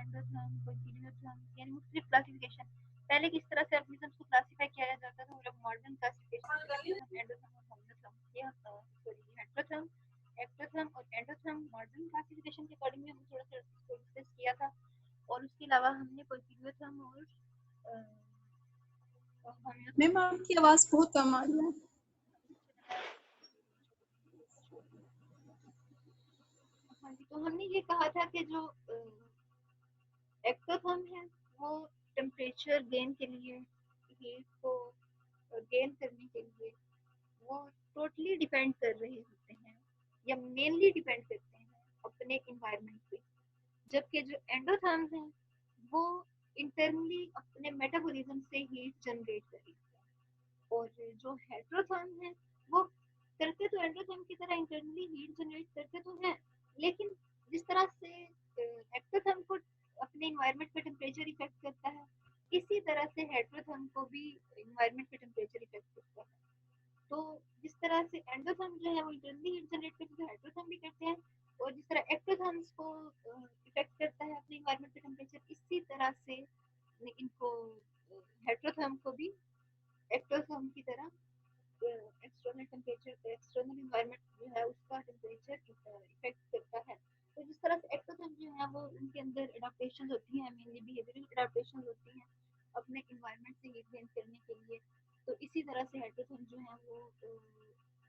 Endotherm, कोई पीरियोथर्म, यानी मुख्तलिफ क्लासिफिकेशन। पहले किस तरह से ऑर्गेनिजम्स को क्लासिफाई किया जाता था, और अब मॉडर्न क्लासिफिकेशन एंडोथर्म और होमोथर्म, ये सॉरी हेटेरोथर्म, एक्टोथर्म और एंडोथर्म मॉडर्न क्लासिफिकेशन के अकॉर्डिंग में हमने थोड़ा सा इसको डिस्कस किया था। और उसके अलावा हमने कोई पीरियोथर्म और मैम आपकी आवाज बहुत कम आ रही है। हाँ जी, तो हमने ये कहा था कि जो एक्टोथर्म है वो टेम्परेचर गेन के लिए, हीट को गेन करने के लिए वो टोटली डिपेंड कर रहे होते हैं, या मेनली डिपेंड करते हैं अपने इन्वायरमेंट पे। जबकि जो एंडोथर्म्स हैं वो इंटरनली अपने मेटाबॉलिज्म से हीट जनरेट करेंगे। और जो हेटेरोथर्म है वो करते तो एंडोथर्म की तरह इंटरनली हीट जनरेट करते तो हैं, लेकिन जिस तरह से एक्टोथर्म को अपने इन्वायरमेंट पे टेम्परेचर इफेक्ट करता है, इसी तरह से हेटेरोथर्म को भी इन्वायरमेंट पे टेम्परेचर इफेक्ट करता है। तो जिस तरह से एंडोथर्म जो है वो इंटरनली हीट जनरेट करते हैं, हेटेरोथर्म भी करते हैं, और जिस तरह एक्टोथर्म्स को इफेक्ट करता है अपने इन्वायरमेंट पे टेम्परेचर, इसी तरह से इनको हेटेरोथर्म को भी एक्टोथर्म की तरह एक्सटर्नल टेम्परेचर, एक्सटर्नल इन्वायरमेंट जो है उसका टेम्परेचर इफेक्ट करता है। तो जिस तरह से एक्टोथर्म जो है वो उनके अंदर एडाप्टेशन होती हैं, मेनली बिहेवियरल एडाप्टेशन होती हैं अपने इन्वायरमेंट से हीट गेन करने के लिए। तो इसी तरह से हेटेरोथर्म जो है वो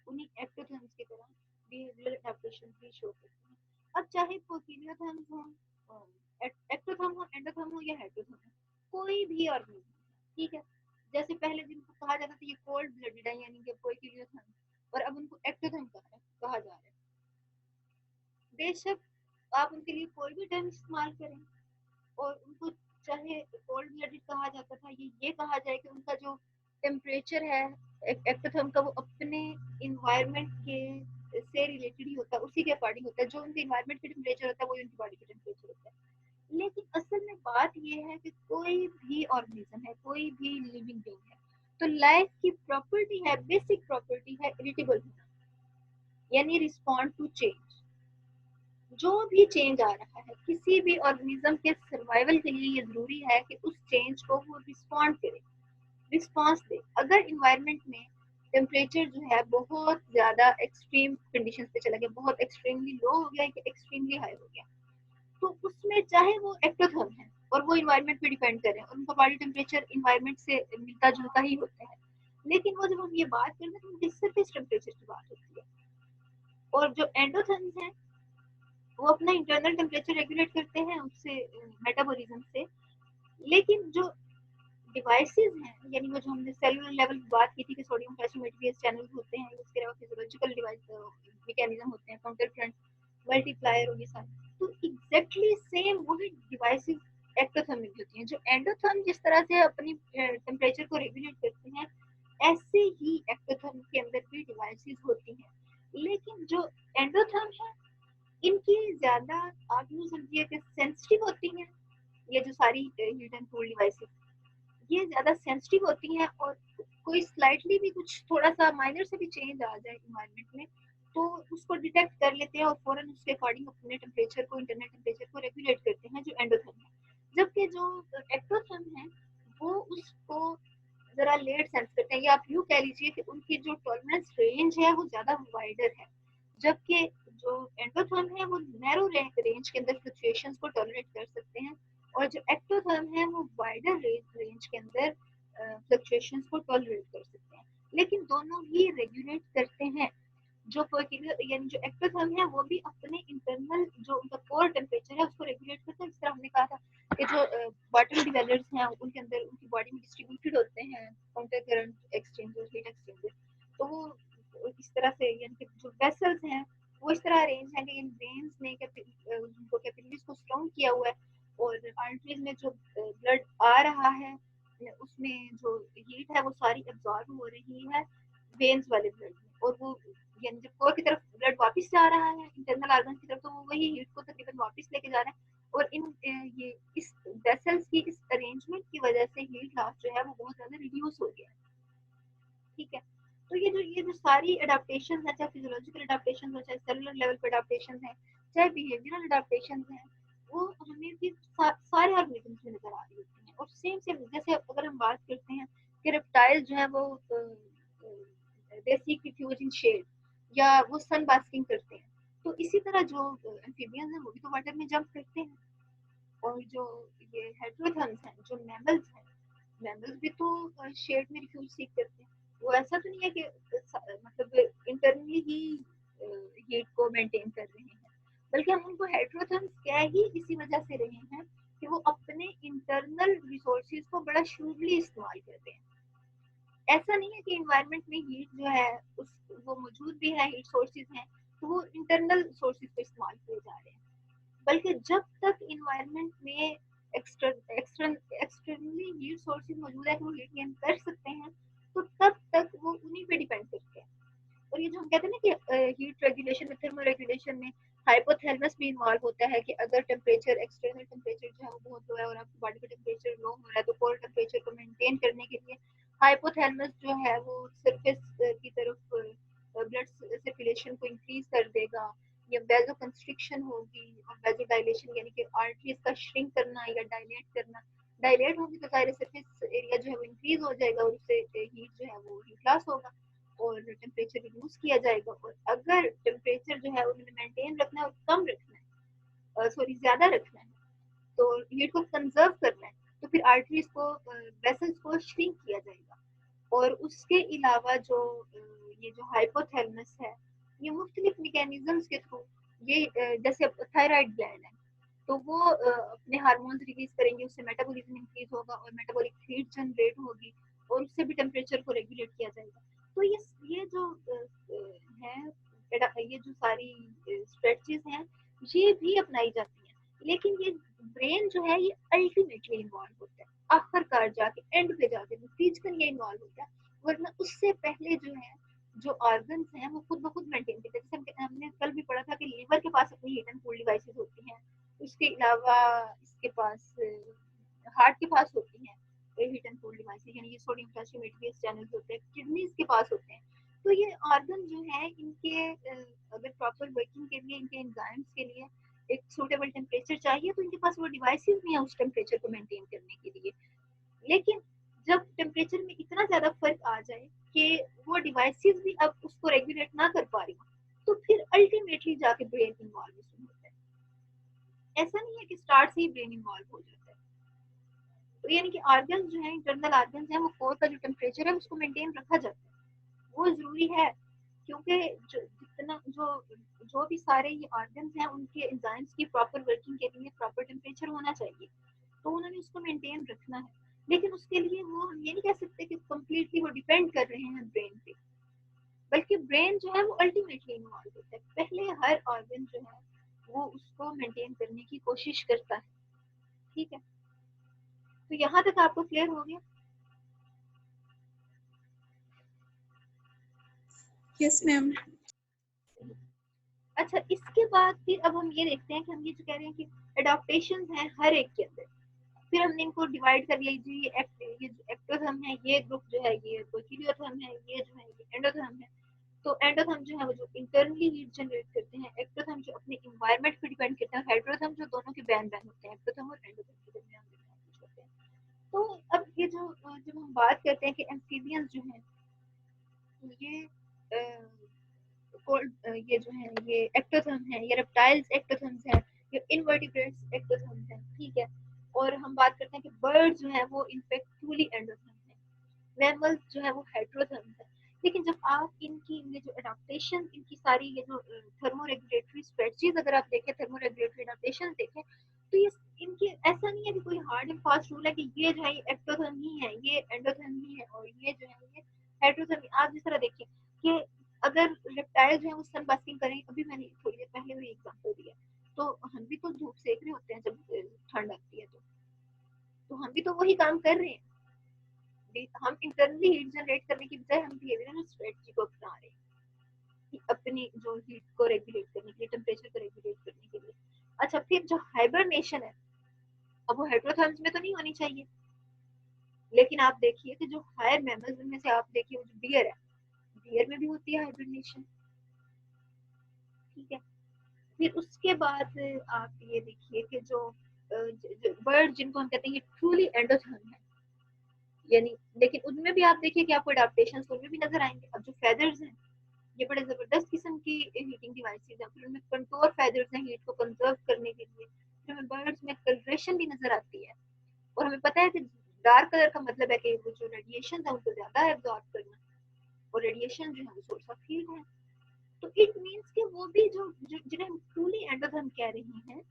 उन्हीं एक्टोथर्म्स की तरह बिहेवियरल एडाप्टेशन भी शो करते हैं। अब चाहे पीरियोथर्म हो, एक्टोथर्म हो, एंडोथर्म हो या हेटेरोथर्म हो, कोई भी ऑर्गेनिज्म, ठीक है, जैसे पहले जिनको कहा जाता था ये कोल्ड ब्लडेड है, यानी कि कोई पीरियोथर्म, और अब उनको एक्टोथर्म कहा जा रहा है। बेशक आप उनके लिए कोई भी टर्म इस्तेमाल करें, और उनको चाहे कोल्ड ब्लडेड कहा जाता था, ये कहा जाए कि उनका जो टेम्परेचर है एक्टोथर्म का वो अपने इन्वायरमेंट के से रिलेटेड ही होता है, उसी के अकॉर्डिंग होता है, जो उनके इन्वायरमेंट का टेम्परेचर होता है वही उनकी बॉडी का टेम्परेचर होता है। लेकिन असल में बात ये है कि कोई भी ऑर्गेनिज्म है, कोई भी लिविंग बीइंग है, तो लाइफ की प्रॉपर्टी है, बेसिक प्रॉपर्टी है इरिटेबल होना, यानी रिस्पॉन्ड टू चेंज। जो भी चेंज आ रहा है किसी भी ऑर्गेनिज्म के सर्वाइवल के लिए ये जरूरी है कि उस चेंज को वो रिस्पॉन्ड करे, रिस्पॉन्स दे। अगर इन्वायरमेंट में टेम्परेचर जो है बहुत ज्यादा एक्सट्रीम कंडीशन पे चला गया, बहुत एक्सट्रीमली लो हो गया कि एक्सट्रीमली हाई हो गया, तो उसमें चाहे वो एक्टोथर्म है और वो इन्वायरमेंट पे डिपेंड करें, और उनका बॉडी टेम्परेचर इन्वायरमेंट से मिलता जुलता ही होता है, लेकिन वो जब हम ये बात करते हैं तो सरफेस टेम्परेचर की बात होती है। और जो एंडोथर्म्स हैं वो अपना इंटरनल टेम्परेचर रेगुलेट करते हैं उससे, मेटाबॉलिज्म से। लेकिन जो डिवाइसेस हैं, यानी वो जो हमने सेलुलर लेवल की बात की थी कि सोडियम पोटेशियम एटीपीएस चैनल होते हैं, उसके अलावा फिजियोलॉजिकल डिवाइस मैकेनिज्म होते हैं, काउंटर करंट, मल्टीप्लायर और ये सारे, तो एग्जैक्टली सेम वही डिवाइसेस एक्टोथर्म में होती हैं। जो एंडोथर्म जिस तरह से अपनी टेम्परेचर को रेगुलेट करते हैं, ऐसे ही एक्टोथर्म के अंदर भी डिवाइसेस होती हैं। लेकिन जो एंडोथर्म है इनकी ज्यादा, आप यूं समझिए कि सेंसिटिव होती हैं, ये जो सारी हीट एंड कूल डिवाइसेस ये ज्यादा सेंसिटिव होती हैं, और कोई स्लाइटली भी कुछ थोड़ा सा माइनर से भी चेंज आ जाए इन्वायरमेंट में तो उसको डिटेक्ट कर लेते हैं और फौरन उसके अकॉर्डिंग अपने टेम्परेचर को, इंटरनल टेम्परेचर को रेगुलेट करते हैं, जो एंडोथर्म है। जबकि जो एक्टोथर्म है वो उसको जरा लेट सेंस करते हैं, या आप यूँ कह लीजिए कि उनकी जो टॉलरेंस रेंज है वो ज्यादा वाइडर है, जबकि जो एंडोथर्म है वो नैरो रेंज के अंदर फ्लक्चुएशंस को टॉलरेट कर सकते हैं, और जो एक्टोथर्म है वो वाइडर रेंज के अंदर फ्लक्चुएशंस को टॉलरेट कर सकते हैं। लेकिन दोनों ही रेगुलेट करते हैं। जो यानी जो एक्टोथर्म है वो भी अपने इंटरनल जो उनका कोर टेम्परेचर है उसको रेगुलेट करते हैं। जिस तरह हमने कहा था कि जो बॉटम डिवेलर्स हैं उनके अंदर उनकी बॉडी में डिस्ट्रीब्यूटेड होते हैं counter current exchanger, heat exchanger, तो वो इस तरह से, यानी कि जो वेसल्स हैं वो इस तरह अरेंज हैं कि इन वेन्स ने उनको कैपिलरीज को स्ट्रॉन्ग किया हुआ है, और आर्टरीज में जो ब्लड आ रहा है उसमें जो हीट है वो सारी एब्जॉर्ब हो रही है वेन्स वाले ब्लड में, और वो यानी जब कोर की तरफ ब्लड वापस जा रहा है इंटरनल ऑर्गन की तरफ, तो वो वही हीट को तकरीबन वापस लेके जा रहा है, और इन ये इस वेसल्स की इस अरेंजमेंट की वजह से हीट लॉस जो है वो बहुत ज्यादा रिड्यूस हो गया है। ठीक है, तो ये जो सारी अडाप्टेशन है, चाहे फिजियोलॉजिकल अडाप्टेशन हो, चाहे सेलुलर लेवल पे अडाप्टेशन है, चाहे बिहेवियरल अडाप्टेशन है, वो हमें भी सारे ऑर्गेनिजम्स में नजर आ रही होती हैं। और सेम सेम जैसे अगर हम बात करते हैं कि रेप्टाइल जो है वो they seek refuge in shade या वो सन बास्किंग करते हैं, तो इसी तरह जो एम्फीबियंस हैं वो भी तो वाटर में जंप करते हैं। और जो ये हेटेरोथर्म्स हैं, जो मैमल्स हैं, मैमल्स भी तो शेड में रिफ्यूज सीक करते हैं। वो ऐसा तो नहीं है कि मतलब इंटरनली ही हीट को मेंटेन कर रहे हैं, बल्कि हम उनको हेटेरोथर्म्स कह ही इसी वजह से रहे हैं कि वो अपने इंटरनल रिसोर्सेज को बड़ा शूडली इस्तेमाल करते हैं। ऐसा नहीं है कि इन्वायरमेंट में हीट जो है उस वो मौजूद भी है, हीट सोर्सेज हैं, तो वो इंटरनल सोर्सेज को इस्तेमाल किए जा रहे हैं। बल्कि जब तक इन्वायरमेंट में एक्सटर्नली हीट सोर्सेज मौजूद है कि वो हीट गेन कर सकते हैं, तो तब तक वो उन्हीं पे डिपेंड करते हैं। और ये जो हम कहते हैं ना कि हीट रेगुलेशन में, थर्मो रेगुलेशन में हाइपोथैलेमस भी इन्वॉल्व होता है कि अगर टेम्परेचर, एक्सटर्नल टेम्परेचर जो है वो बहुत लो है और आपकी बॉडी का टेम्परेचर लो हो रहा है, तो कोल्ड टेम्परेचर को मेंटेन करने के लिए हाइपोथैलेमस जो है वो सरफेस की तरफ ब्लड सर्कुलेशन को इंक्रीज कर देगा, या वेजो कंस्ट्रिक्शन होगी, और वेजो डायलेशन यानी कि आर्टरीज का श्रिंक करना या डायलेट करना। डायलेट होगी तो सारे सरफेस एरिया जो है वो इंक्रीज हो जाएगा और उससे हीट जो है वो हीट लॉस होगा और टेम्परेचर रिड्यूस किया जाएगा। और अगर टेम्परेचर जो है उन्हें मेंटेन रखना है और कम रखना है, सॉरी ज्यादा रखना है, तो हीट को कंजर्व करना है, तो फिर आर्टरीज को, वेसल्स को श्रिंक किया जाएगा। और उसके अलावा जो ये जो हाइपोथैलेमस है, ये मुख्तलिफ मैकेनिज्म्स के थ्रू ये जैसे थायराइड ग्लैंड है, तो वो अपने हार्मोन्स रिलीज करेंगे, उससे मेटाबॉलिज्म इंक्रीज होगा और मेटाबॉलिक हीट जनरेट होगी और उससे भी टेम्परेचर को रेगुलेट किया जाएगा। तो ये जो है, ये जो सारी स्ट्रेटजीज हैं, ये भी अपनाई जाती हैं, लेकिन ये ब्रेन जो है ये अल्टीमेटली इन्वॉल्व होता है, आखिरकार जाके एंड पे जाके नतीज कर ये इन्वॉल्व होता है। वरना उससे पहले जो है जो ऑर्गन्स हैं वो खुद ब खुद मेंटेन करते हैं। जैसे हमने कल भी पढ़ा था कि लीवर के पास अपनी हीट एंड कूल डिवाइसेस होती हैं, उसके अलावा इसके पास हार्ट के पास होती हैं हीट एंड कूल डिवाइसेस, यानी ये सोडियम पोटेशियम एटीपीएस चैनल्स होते हैं, किडनीज के पास होते हैं। तो ये ऑर्गन जो है इनके अगर प्रॉपर वर्किंग के लिए, इनके एंजाइम्स के लिए एक सूटेबल टेम्परेचर चाहिए, तो इनके पास वो डिवाइसेस भी हैं उस टेम्परेचर को मेंटेन करने के लिए। लेकिन जब टेम्परेचर में इतना ज्यादा फर्क आ जाए कि वो डिवाइसेस भी अब उसको रेगुलेट ना कर पा रही, तो फिर अल्टीमेटली जाके ब्रेन इन्वॉल्व होता है। ऐसा नहीं है कि स्टार्ट से ही ब्रेन इन्वॉल्व हो जाता है। तो यानी कि ऑर्गन जो है, इंटरनल ऑर्गन है, वो कोर का जो टेम्परेचर है उसको मेंटेन रखा जाता है, वो जरूरी है। क्योंकि जितना जो भी सारे ये ऑर्गन्स हैं उनके एंजाइम्स की प्रॉपर वर्किंग के लिए प्रॉपर टेम्परेचर होना चाहिए, तो उन्होंने उसको मेंटेन रखना है। लेकिन उसके लिए वो हम ये नहीं कह सकते कि कम्प्लीटली वो डिपेंड कर रहे हैं ब्रेन पे, बल्कि ब्रेन जो है वो अल्टीमेटली इन्वॉल्व होता है। पहले हर ऑर्गन जो है वो उसको मेंटेन करने की कोशिश करता है। ठीक है, तो यहाँ तक आपको क्लियर हो गया? Yes ma'am. अच्छा, इसके बाद फिर अब हम ये देखते हैं कि हम ये जो कह रहे हैं कि एडाप्टेशन है हर एक के अंदर, फिर हमने इनको डिवाइड कर लिया। जी ये जो एक्टोथर्म है, ये ग्रुप जो है ये कोचिलियोथर्म है, ये जो है ये एंडोथर्म है। तो एंडोथर्म जो है वो जो इंटरनली हीट जनरेट करते हैं, एक्टोथर्म जो अपने इन्वायरमेंट पे डिपेंड करते हैं, हेटेरोथर्म जो दोनों के बहन बहन होते हैं, एक्टोथर्म और एंडोथर्म के दरमियान कुछ होते हैं। तो अब ये जो जब हम बात करते हैं कि एम्फीबियंस जो है ये ये जो है ये एक्टोथर्म है, ये रेप्टाइल्स एक्टोथर्म्स हैं, ये इनवर्टिब्रेट्स एक्टोथर्म्स हैं। ठीक है, और हम बात करते हैं कि बर्ड जो है वो इनफेक्चुअली एंडोथर्म है, मैमल्स जो है वो हेटेरोथर्म्स है। लेकिन जब आप इनकी ये जो अडाप्टेशन, इनकी सारी ये जो थर्मो रेगुलेटरी स्ट्रेटजीज अगर आप देखें, थर्मो रेगुलेटरी अडाप्टेशन देखें, तो ये इनकी ऐसा नहीं है कि कोई हार्ड एंड फास्ट रूल है कि ये जो है एक्टोथर्म ही है, ये एंडोथर्म ही है और ये जो है ये हेटेरोथर्म। आप जिस तरह देखिए कि अगर रेप्टाइल जो है वो सन बास्किंग करें, अभी मैंने थोड़ी देर पहले भी एग्जांपल दिया, तो हम भी तो धूप सेक रहे होते हैं जब ठंड आती है, तो हम भी तो वही काम कर रहे हैं। हम इंटरनली हीट जनरेट करने की बजाय हम बिहेवियरल स्ट्रेटजी को अपना रहे हैं कि अपनी जो हीट को रेगुलेट करने के लिए, टेम्परेचर को रेगुलेट करने के लिए। अच्छा, फिर जो हाइबरनेशन है, अब वो हेटेरोथर्म्स में तो नहीं होनी चाहिए, लेकिन आप देखिए कि जो हायर मैमल्स में से आप देखिए वो जो डियर है, डियर में भी होती है हाइबरनेशन। ठीक है, फिर उसके बाद आप ये देखिए कि जो बर्ड जिनको हम कहते हैं ट्रूली एंडोथर्म है, यानी लेकिन उनमें भी आप देखिए कि आपको अडेप्टेशन उनमें भी नजर आएंगे। अब जो फेदर्स हैं ये बड़े जबरदस्त किस्म की हीटिंग डिवाइसेस हैं, फिर उनमें कंट्रोल फेदर्स हैं हीट को कंजर्व करने के लिए, फिर हमें बर्ड्स में कलरेशन भी नजर आती है। और हमें पता है कि डार्क कलर का मतलब है कि वो जो रेडिएशन है उनको ज्यादा एब्जॉर्ब करना, और रेडिएशन जो है वो सोर्स ऑफ हीट है। तो इट मीन्स कि वो भी जिन्हें हम ट्रूली एंडोथर्म कह रहे हैं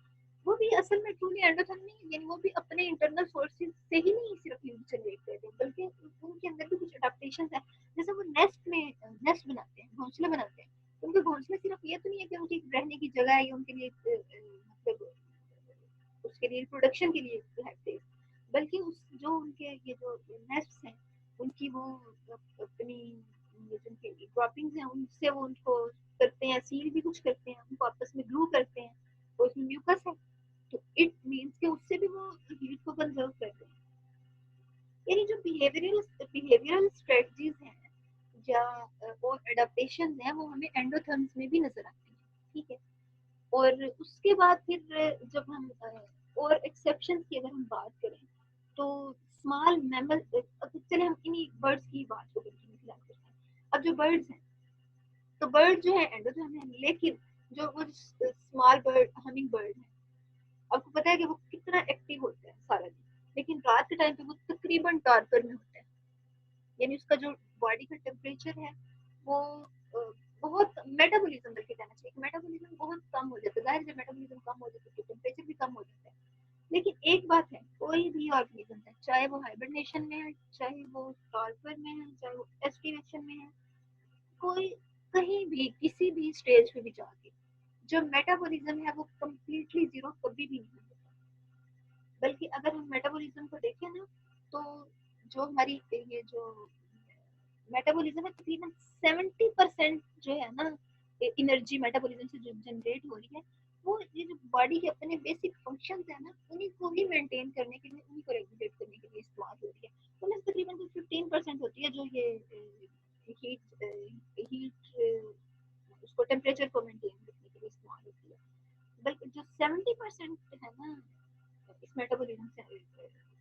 वो भी असल में ट्रूली एंडोथर्म नहीं है, यानी वो भी अपने इंटरनल सोर्सेज से ही नहीं सिर्फ हीट जनरेट कर रहे बल्कि उनके अंदर भी कुछ अडेप्टेशन है। जैसे वो नेस्ट बनाते हैं, घोंसले बनाते हैं, उनके घोंसले सिर्फ ये तो नहीं है कि उनकी रहने की जगह है, उनके लिए मतलब उसके लिए रिप्रोडक्शन के लिए है प्लेस, बल्कि उस जो उनके ये जो नेस्ट हैं उनकी वो अपनी जिनके ड्रॉपिंग्स हैं उनसे वो उनको करते हैं, सील भी कुछ करते हैं, उनको आपस में ग्लू करते हैं, और उसमें म्यूकस है, तो इट मीन्स कि उससे भी वो हीट को कंजर्व करते हैं। यानी जो बिहेवियरल स्ट्रेटजीज हैं या और एडाप्टेशन है वो हमें एंडोथर्म्स में भी नजर आती है, ठीक है। और उसके बाद फिर जब हम और एक्सेप्शन की अगर हम बात करें तो स्मॉल मैमल, चले हम इन्हीं बर्ड्स की बात को कंटिन्यू करते हैं। अब जो बर्ड्स हैं तो बर्ड जो है एंडोथर्म है, लेकिन जो वो स्मॉल बर्ड हमिंग बर्ड है, आपको पता है कि वो कितना एक्टिव होता है सारा दिन, लेकिन रात के टाइम पे वो तकरीबन टॉर्पर में होता है, यानी उसका जो बॉडी का टेम्परेचर है वो बहुत मेटाबॉलिज्म बल्कि कहना चाहिए, मेटाबॉलिज्म बहुत कम हो जाता है, जाहिर है मेटाबॉलिज्म कम हो जाता है तो टेम्परेचर भी कम हो जाता है। लेकिन एक बात है, कोई भी ऑर्गेनिज्म है चाहे वो हाइबरनेशन में है, चाहे वो टॉर्पर में है, चाहे वो एस्टिवेशन में है, कोई कहीं भी किसी भी स्टेज पे भी जाके जो मेटाबॉलिज्म है वो कम्प्लीटली जीरो कभी भी नहीं होता। बल्कि अगर हम मेटाबॉलिज्म को देखें ना तो जो हमारी ये जो मेटाबॉलिज्म है तकरीबन 70% जो है ना एनर्जी मेटाबॉलिज्म से जो जनरेट हो रही है वो ये जो बॉडी के अपने बेसिक फंक्शंस है ना उन्हीं को ही मेंटेन करने के लिए, उन्हीं को रेगुलेट करने के लिए इस्तेमाल हो रही है। उनमें तकरीबन 15% होती है जो ये हीट उसको टेम्परेचर को मेंटेन रखने के लिए इस्तेमाल होती है, बल्कि जो 70% है ना इस मेटाबॉलिज्म से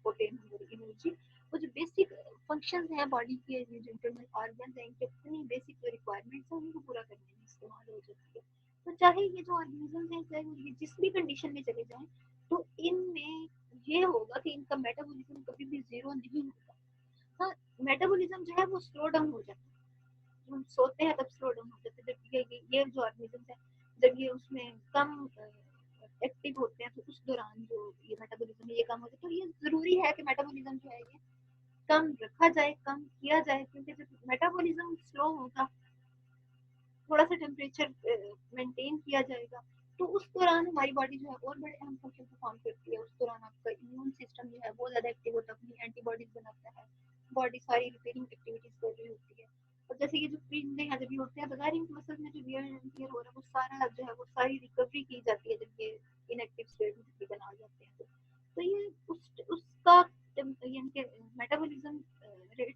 प्रोटीन एनर्जी, वो जो बेसिक फंक्शंस हैं बॉडी के, ये जो इंटरनल ऑर्गन्स हैं इनके अपनी बेसिक जो रिक्वायरमेंट्स हैं उनको पूरा करने में इस्तेमाल हो जाती है। तो चाहे ये जो ऑर्गेनिजम्स हैं चाहे वो ये जिस भी कंडीशन में चले जाएं तो इनमें ये होगा कि इनका मेटाबॉलिज्म कभी भी जीरो नहीं होगा। हाँ, मेटाबॉलिज्म जो है वो स्लो डाउन हो जाता है, जब हम सोते हैं तब स्लो डाउन हो जाता है, जब ये जो ऑर्गेनिजम्स है जब ये उसमें कम एक्टिव होते हैं तो उस दौरान जो ये मेटाबॉलिज्म है ये कम हो जाता है। तो ये जरूरी है कि मेटाबॉलिज्म जो है ये कम रखा जाए, कम किया जाए, क्योंकि जब मेटाबॉलिज्म स्लो होगा, थोड़ा सा टेम्परेचर मेंटेन किया जाएगा, तो उस दौरान हमारी बॉडी जो है और बड़े अहम फंक्शन परफॉर्म करती है। उस दौरान आपका इम्यून सिस्टम जो है बहुत ज्यादा एक्टिव होता है, अपनी एंटीबॉडीज बनाता है, बॉडी सारी रिपेयरिंग एक्टिविटीज कर रही होती है। और जैसे ये जो क्रीम हैं जब ये होते हैं तो जाहिर है मसल में जो वियर एंड टियर हो रहा है वो सारा जो है वो सारी रिकवरी की जाती है जब ये इनएक्टिव स्टेट में तकरीबन आ जाते हैं। तो ये उसका यानी कि मेटाबॉलिज्म रेट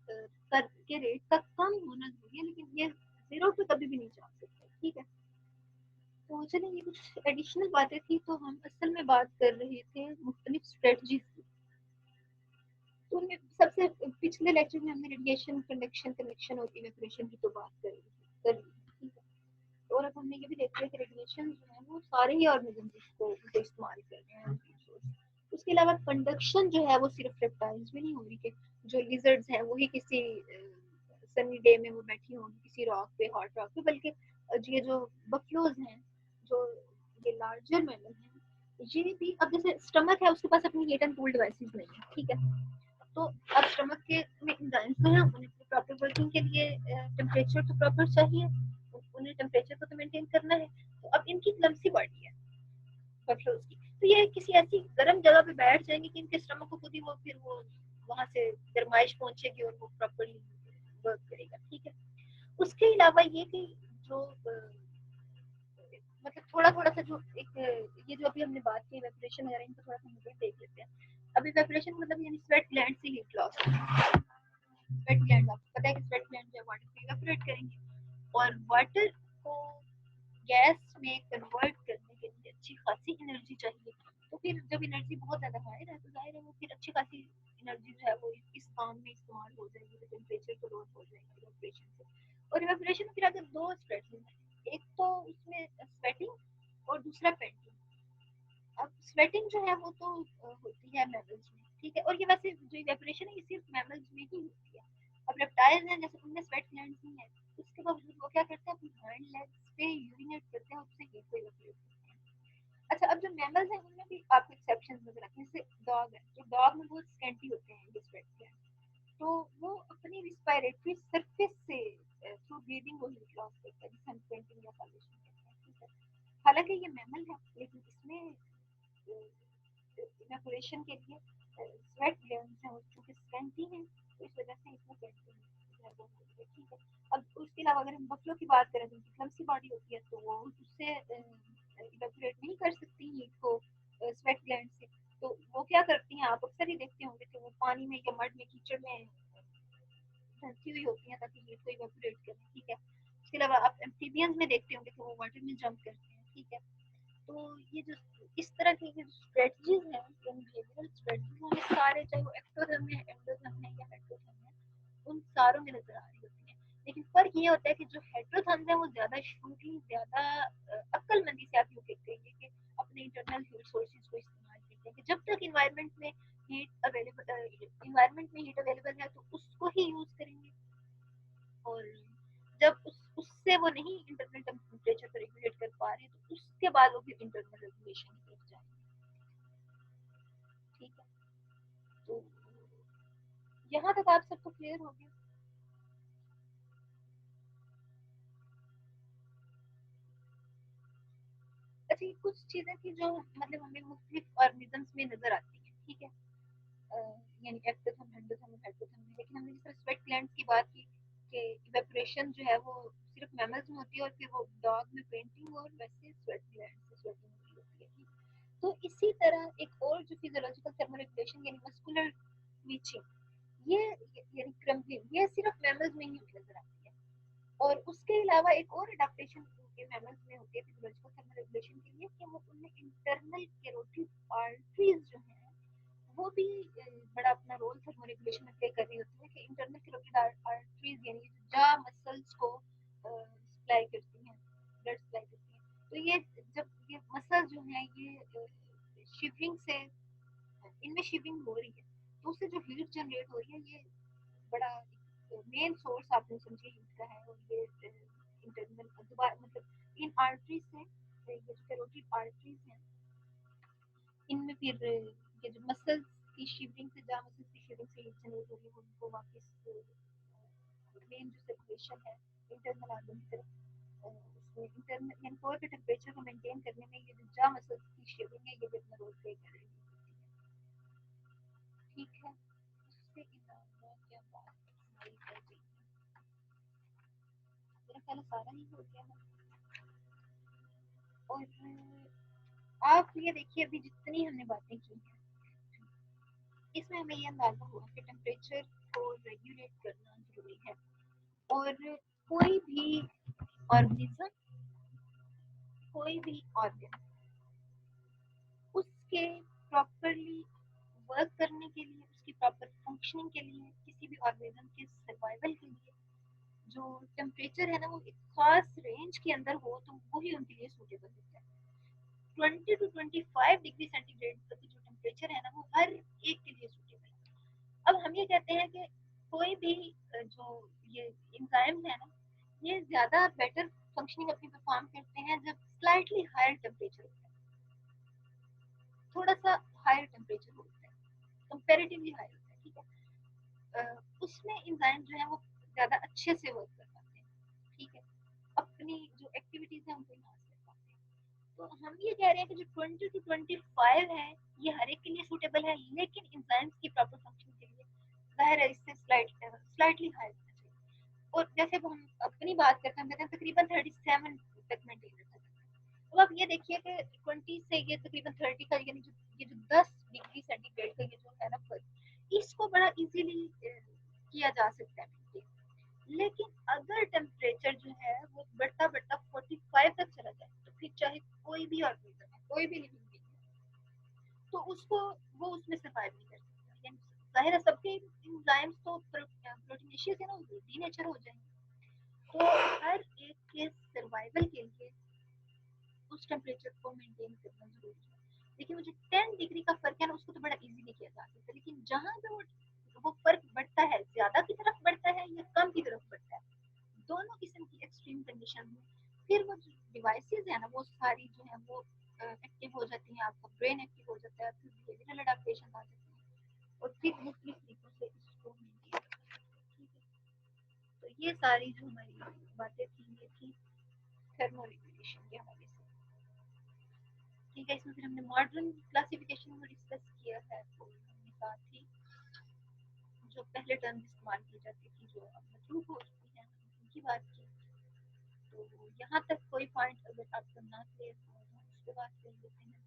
कर के रेट का कम होना जरूरी है, लेकिन ये जीरो पे कभी भी नहीं जा सकते, ठीक है। तो चलिए ये कुछ एडिशनल बातें थी, तो हम असल में बात कर रहे थे मुख्तलिफ स्ट्रेटजीज की। तो उनमें सबसे पिछले लेक्चर में हमने रेडिएशन कंडक्शन कनेक्शन और इवेपोरेशन की तो बात कर ली, ठीक है। और अब हमने ये भी देख लिया कि रेडिएशन जो है वो सारे ही ऑर्गेनिज्म इसको इस्तेमाल कर रहे हैं। उसके अलावा कंडक्शन जो है वो सिर्फ रेप्टाइल्स में नहीं हो रही कि जो लिजर्ड्स हैं वही किसी सनी डे में वो बैठी होंगी किसी रॉक पे, हॉट रॉक पे, बल्कि ये जो बफलोज हैं, जो ये लार्जर मैमल हैं, ये भी अब जैसे स्टमक है उसके पास अपनी हीट एंड कूल डिवाइसेस नहीं है, ठीक है। तो अब स्टमक के में एंजाइम्स तो हैं, उन्हें प्रॉपर वर्किंग के लिए टेम्परेचर तो प्रॉपर चाहिए, उन्हें टेम्परेचर को तो मेंटेन करना है। तो अब इनकी लम्सी बॉडी है बफलोज की, तो ये किसी ऐसी गर्म जगह पे बैठ जाएंगे कि इनके स्टमक को खुद ही वो फिर वो वहां से गर्माइश पहुंचेगी और वो प्रॉपर्ली वर्क करेगा, ठीक है। उसके अलावा ये कि जो मतलब थोड़ा थोड़ा सा जो एक ये जो अभी हमने बात की इवेपोरेशन वगैरह इनको थोड़ा सा हम देख लेते हैं। अब इवेपोरेशन मतलब यानी स्वेट ग्लैंड से हीट लॉस, स्वेट ग्लैंड आपको पता है कि स्वेट ग्लैंड जो है वाटर को इवेपोरेट करेंगे और वाटर को गैस में कन्वर्ट करने के एनर्जी चाहिए, तो फिर जब एनर्जी बहुत ज़्यादा हाई है तो जाहिर है वो फिर अच्छी खासी एनर्जी जो है वो इस काम में इस्तेमाल हो जाएगी, तो टेम्परेचर को लॉस हो जाएगा इवेपोरेशन से। और इवेपोरेशन में फिर अगर दो स्ट्रेटजीज हैं, एक तो उसमें स्वेटिंग और दूसरा पेंटिंग। अब स्वेटिंग जो है वो तो होती है मैमल्स में, ठीक है, और ये वैसे जो इवेपोरेशन है ये सिर्फ मैमल्स में ही होती है। अब रेप्टाइल्स हैं जैसे उनमें स्वेट ग्लैंड्स नहीं है, उसके बावजूद वो क्या करते हैं अपनी हाइंड लेग्स पे यूरिनेट करते हैं और उससे हीट को इवेपोरेट करते हैं। अच्छा, अब जो मैमल्स हैं उनमें भी आपको एक्सेप्शंस नजर आते हैं, जैसे डॉग है, जो डॉग में बहुत स्कैंटी होते हैं ये स्वेट ग्लैंड, तो वो अपनी रिस्पायरेटरी सरफेस से थ्रू ब्रीदिंग वो हीट लॉस करता है, जिसे हम पेंटिंग या सॉल्यूशन कहते हैं, ठीक है। हालांकि ये मैमल है लेकिन इसमें इवेपोरेशन के लिए स्वेट ग्लैंड्स हैं क्योंकि स्कैंटी हैं, तो इस वजह से इसमें पेंटिंग है वो होती है, ठीक है। अब उसके अलावा अगर हम बफलो की बात करें तो उनकी क्लमसी बॉडी होती है, तो वो उससे इवेपोरेट नहीं कर सकती हीट को स्वेट ग्लैंड से, तो वो क्या करती हैं, आप अक्सर ही देखते होंगे कि वो पानी में या मड में कीचड़ में फंसी हुई होती हैं ताकि हीट को इवेपोरेट करें, ठीक है। उसके अलावा आप एम्फीबियंस में देखते होंगे कि वो वाटर में जंप करते हैं, ठीक है। तो ये जो इस तरह की जो स्ट्रेटजीज हैं, बिहेवियरल स्ट्रेटजीज हैं, ये सारे चाहे वो एक्टोथर्म है, एंडोथर्म है या हेटेरोथर्म है, उन सारों में नजर आ रही होती है। लेकिन फर्क ये होता है कि जो हेटेरोथर्म्स है वो ज्यादा शूटली, ज्यादा अक्लमंदी से आप यूं कहते हैं कि अपने इंटरनल हीट सोर्सेज को इस्तेमाल करते हैं कि जब तक इन्वायरमेंट में हीट अवेलेबल है तो उसको ही यूज करेंगे, और जब उससे वो नहीं इंटरनल टेम्परेचर को रेगुलेट कर पा रहे तो उसके बाद वो फिर इंटरनल रेगुलेशन की तरफ जाएंगे, ठीक है। तो यहाँ तक आप सबको क्लियर हो गया। अच्छा, ये कुछ चीजें थी जो मतलब हमें मुख्तलिफ ऑर्गेनिजम्स में नजर आती हैं, ठीक है, यानी एक्टोथर्म, एंडोथर्म, हेटेरोथर्म में, लेकिन हमने जिस तरह स्वेट ग्लैंड्स की बात की कि इवेपोरेशन जो है वो सिर्फ मैमल्स में होती है और फिर वो डॉग में पेंटिंग, और वैसे स्वेट ग्लैंड से स्वेटिंग होती है, तो इसी तरह एक और जो फिजियोलॉजिकल थर्मोरेगुलेशन यानी मस्कुलर ट्विचिंग, ये यानी क्रम्बलिंग, ये सिर्फ मैमल्स में ही नजर आती है। और उसके अलावा एक और अडेप्टेशन के मैमल्स में होती है फिजियोलॉजिकल थर्मोरेगुलेशन के लिए कि वो उनमें इंटरनल कैरोटिड आर्टरीज जो हैं वो भी बड़ा अपना रोल थर्मोरेगुलेशन में प्ले कर रही होती है कि इंटरनल कैरोटिड आर्टरीज यानी जा मसल्स को सप्लाई करती हैं, ब्लड सप्लाई करती हैं, तो ये जब ये मसल जो है ये शिवरिंग से, इनमें शिवरिंग हो रही है तो उससे जो हीट जनरेट हो रही है ये बड़ा मेन सोर्स आप लोग समझिए हीट का है, और ये इंटरनल दोबारा मतलब इन आर्टरीज से, ये जो कैरोटिड आर्टरीज हैं इनमें फिर ये जो मसल्स की शिवरिंग से, जहाँ मसल्स की शिवरिंग से हीट जनरेट हो रही है उनको वापस मेन जो सर्कुलेशन है इंटरनल आर्गन की तरफ, उसमें इंटरनल यानी कोर के टेम्परेचर को मेंटेन करने में ये जो जा मसल्स की शिवरिंग है ये भी अपना रोल प्ले कर रही है, ठीक है। उससे अलावा क्या बात हमारी कर रही है, मेरा ख्याल सारा ही हो गया है। और आप ये देखिए अभी जितनी हमने बातें की हैं इसमें हमें ये अंदाजा हुआ कि टेम्परेचर को रेगुलेट करना जरूरी है, और कोई भी ऑर्गेनिज्म, कोई भी ऑर्गन उसके प्रॉपरली वर्क करने के लिए, उसकी प्रॉपर फंक्शनिंग के लिए, किसी भी ऑर्गेनिज्म के सर्वाइवल के लिए जो टेम्परेचर है ना वो एक खास रेंज के अंदर हो तो वही उनके लिए सूटेबल होता है। 20 to 25 डिग्री सेंटीग्रेड तक की जो टेम्परेचर है ना वो हर एक के लिए सूटेबल है। अब हम ये कहते हैं कि कोई भी जो ये एंजाइम्स है ना ये ज्यादा बेटर फंक्शनिंग अपनी परफॉर्म करते हैं जब स्लाइटली हायर टेम्परेचर होता है, थोड़ा सा हायर टेम्परेचर होता है, कंपैरेटिवली हायर होता है, ठीक है। उसमें एंजाइम जो है वो ज्यादा अच्छे से वर्क कर पाते हैं, ठीक है, अपनी जो एक्टिविटीज है उनको इनहांस कर पाते हैं। तो हम ये कह रहे हैं कि जो 20 to 25 है ये हर एक के लिए सूटेबल है, लेकिन एंजाइम्स की प्रॉपर फंक्शन के लिए जाहिर है इससे स्लाइटली हायर होना चाहिए। और जैसे अब हम अपनी बात करते हैं, हम कहते हैं तकरीबन 37 तक मेंटेन रखा जाता है। अब आप ये देखिए कि 20 से ये तकरीबन 30 का यानी जो ये जो 10 डिग्री सेंटीग्रेड का ये जो है ना फर्क, इसको बड़ा इजीली किया जा सकता है maintain। लेकिन अगर टेम्परेचर जो है वो बढ़ता बढ़ता 45 तक चला जाए तो फिर चाहे कोई भी ऑर्गेनिज्म है, कोई भी लिविंग बीइंग है, तो उसको वो उसमें सर्वाइव नहीं कर सकता। यानी जाहिर है सबके एंजाइम्स तो प्रोटीनेशियस है ना, डीनेचर हो जाएंगे। तो हर एक के सर्वाइवल के लिए उस टेम्परेचर को मेंटेन करना जरूरी है। देखिए वो जो 10 डिग्री का फर्क है ना, उसको तो बड़ा इजीली किया जा सकता है, लेकिन जहाँ पे वो फर्क बढ़ता है, ज्यादा की तरफ बढ़ता है या कम की तरफ बढ़ता है, दोनों किस्म की एक्सट्रीम कंडीशन में फिर वो जो डिवाइसेस है ना, वो सारी जो है वो एक्टिव हो जाती हैं, आपका ब्रेन एक्टिव हो जाता है, फिर बिहेवियरल अडेप्टेशन आ जाती है और फिर मुख्तलिफ तरीकों से इसको मेंटेन करना है। ठीक है, तो ये सारी जो हमारी बातें थी ये थी थर्मो रेगुलेशन के हवाले से। ठीक है, इसमें फिर हमने मॉडर्न क्लासिफिकेशन को डिस्कस किया है, तो हमने साथ ही जो पहले टर्म इस्तेमाल की जाती थी जो अब मशरूफ हो चुकी है उनकी बात की। तो यहाँ तक कोई पॉइंट अगर आपको ना क्लियर हो तो उसके बाद कर लेते हैं।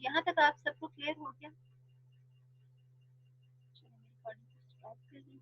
यहाँ तक आप सबको क्लियर हो गया? चलो मैं रिकॉर्डिंग को स्टॉप कर रही हूँ।